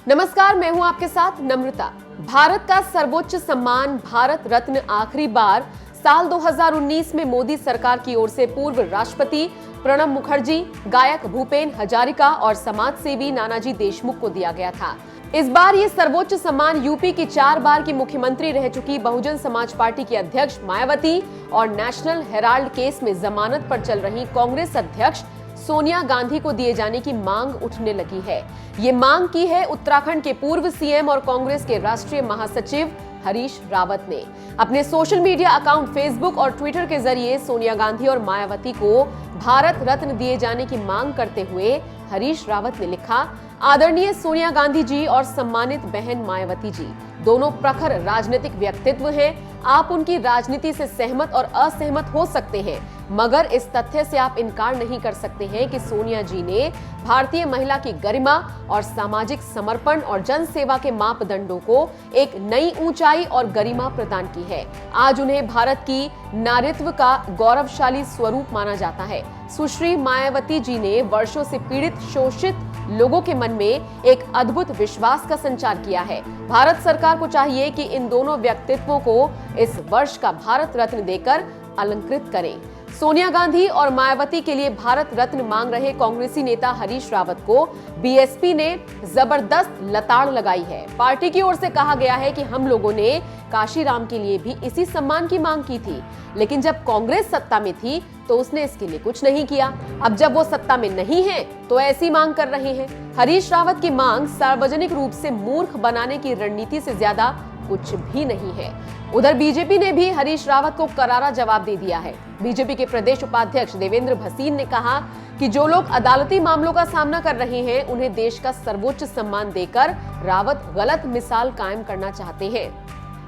नमस्कार, मैं हूं आपके साथ नम्रता। भारत का सर्वोच्च सम्मान भारत रत्न आखिरी बार साल 2019 में मोदी सरकार की ओर से पूर्व राष्ट्रपति प्रणब मुखर्जी, गायक भूपेन हजारिका और समाज सेवी नानाजी देशमुख को दिया गया था। इस बार ये सर्वोच्च सम्मान यूपी की 4 बार की मुख्यमंत्री रह चुकी बहुजन समाज पार्टी की अध्यक्ष मायावती और नेशनल हेराल्ड केस में जमानत पर चल रही कांग्रेस अध्यक्ष सोनिया गांधी को दिए जाने की मांग उठने लगी है। ये मांग की है उत्तराखंड के पूर्व सीएम और कांग्रेस के राष्ट्रीय महासचिव हरीश रावत ने। अपने सोशल मीडिया अकाउंट फेसबुक और ट्विटर के जरिए सोनिया गांधी और मायावती को भारत रत्न दिए जाने की मांग करते हुए हरीश रावत ने लिखा, आदरणीय सोनिया गांधी जी और सम्मानित बहन मायावती जी, दोनों प्रखर राजनीतिक व्यक्तित्व हैं। आप उनकी राजनीति से सहमत और असहमत हो सकते हैं, मगर इस तथ्य से आप इनकार नहीं कर सकते हैं कि सोनिया जी ने भारतीय महिला की गरिमा और सामाजिक समर्पण और जन सेवा के मापदंडों को एक नई ऊंचाई और गरिमा प्रदान की है। आज उन्हें भारत की नारीत्व का गौरवशाली स्वरूप माना जाता है। सुश्री मायावती जी ने वर्षों से पीड़ित, शोषित लोगों के मन में एक अद्भुत विश्वास का संचार किया है। भारत सरकार को चाहिए कि इन दोनों व्यक्तित्वों को इस वर्ष का भारत रत्न देकर अलंकृत करें। सोनिया गांधी और मायावती के लिए भारत रत्न मांग रहे कांग्रेसी नेता हरीश रावत को बीएसपी ने जबरदस्त लताड़ लगाई है। पार्टी की ओर से कहा गया है कि हम लोगों ने काशीराम के लिए भी इसी सम्मान की मांग की थी, लेकिन जब कांग्रेस सत्ता में थी तो उसने इसके लिए कुछ नहीं किया। अब जब वो सत्ता में नहीं है तो ऐसी मांग कर रहे हैं। हरीश रावत की मांग सार्वजनिक रूप से मूर्ख बनाने की रणनीति से ज्यादा कुछ भी नहीं है। उधर बीजेपी ने भी हरीश रावत को करारा जवाब दे दिया है। बीजेपी के प्रदेश उपाध्यक्ष देवेंद्र भसीन ने कहा कि जो लोग अदालती मामलों का सामना कर रहे हैं, उन्हें देश का सर्वोच्च सम्मान देकर रावत गलत मिसाल कायम करना चाहते हैं।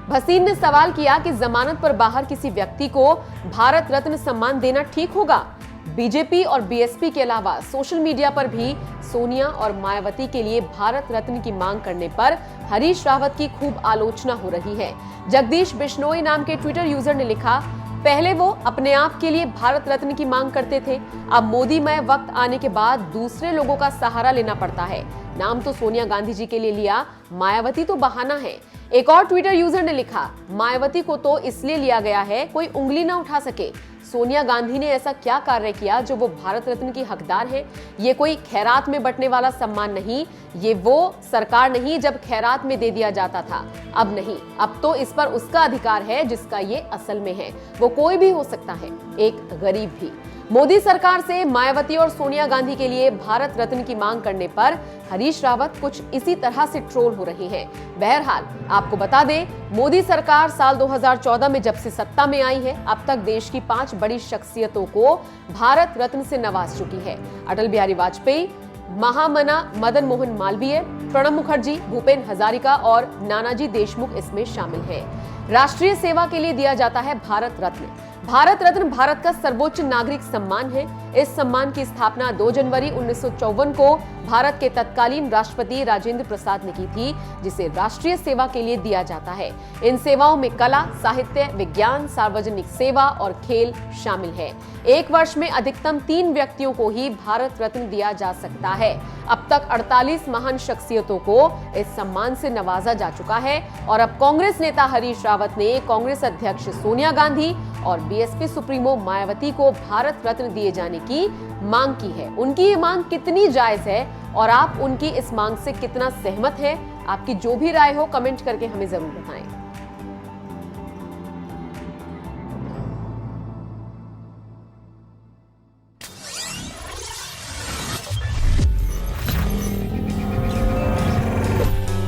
भसीन ने सवाल किया कि जमानत पर बाहर किसी व्यक्ति को भारत रत्न सम्मान देना ठीक होगा। बीजेपी और बीएसपी के अलावा सोशल मीडिया पर भी सोनिया और मायावती के लिए भारत रत्न की मांग करने पर हरीश रावत की खूब आलोचना हो रही है। जगदीश बिश्नोई नाम के ट्विटर यूजर ने लिखा, पहले वो अपने आप के लिए भारत रत्न की मांग करते थे, अब मोदीमय वक्त आने के बाद दूसरे लोगों का सहारा लेना पड़ता है। नाम तो सोनिया गांधी जी के लिए लिया, मायावती तो बहाना है। एक और ट्विटर यूजर ने लिखा, मायावती को तो इसलिए लिया गया है कोई उंगली ना उठा सके। सोनिया गांधी ने ऐसा क्या कार्य किया जो वो भारत रत्न की हकदार है? ये कोई खैरात में बंटने वाला सम्मान नहीं, ये वो सरकार नहीं जब खैरात में दे दिया जाता था। अब नहीं, अब तो इस पर उसका अधिकार है जिसका ये असल में है। वो कोई भी हो सकता है, एक गरीब भी। मोदी सरकार से मायावती और सोनिया गांधी के लिए भारत रत्न की मांग करने पर हरीश रावत कुछ इसी तरह से ट्रोल हो रहे हैं। बहरहाल आपको बता दें, मोदी सरकार साल 2014 में जब से सत्ता में आई है, अब तक देश की 5 बड़ी शख्सियतों को भारत रत्न से नवाज चुकी है। अटल बिहारी वाजपेयी, महामना मदन मोहन मालवीय, प्रणब मुखर्जी, भूपेन हजारिका और नानाजी देशमुख इसमें शामिल हैं। राष्ट्रीय सेवा के लिए दिया जाता है भारत रत्न। भारत रत्न भारत का सर्वोच्च नागरिक सम्मान है। इस सम्मान की स्थापना 2 जनवरी 1954 को भारत के तत्कालीन राष्ट्रपति राजेंद्र प्रसाद ने की थी, जिसे राष्ट्रीय सेवा के लिए दिया जाता है। इन सेवाओं में कला, साहित्य, विज्ञान, सार्वजनिक सेवा और खेल शामिल है। एक वर्ष में अधिकतम 3 व्यक्तियों को ही भारत रत्न दिया जा सकता है। अब तक 48 महान शख्सियतों को इस सम्मान से नवाजा जा चुका है और अब कांग्रेस नेता हरीश रावत ने कांग्रेस अध्यक्ष सोनिया गांधी और बीएसपी सुप्रीमो मायावती को भारत रत्न दिए जाने की मांग की है। उनकी ये मांग कितनी जायज है और आप उनकी इस मांग से कितना सहमत हैं? आपकी जो भी राय हो कमेंट करके हमें जरूर बताएं।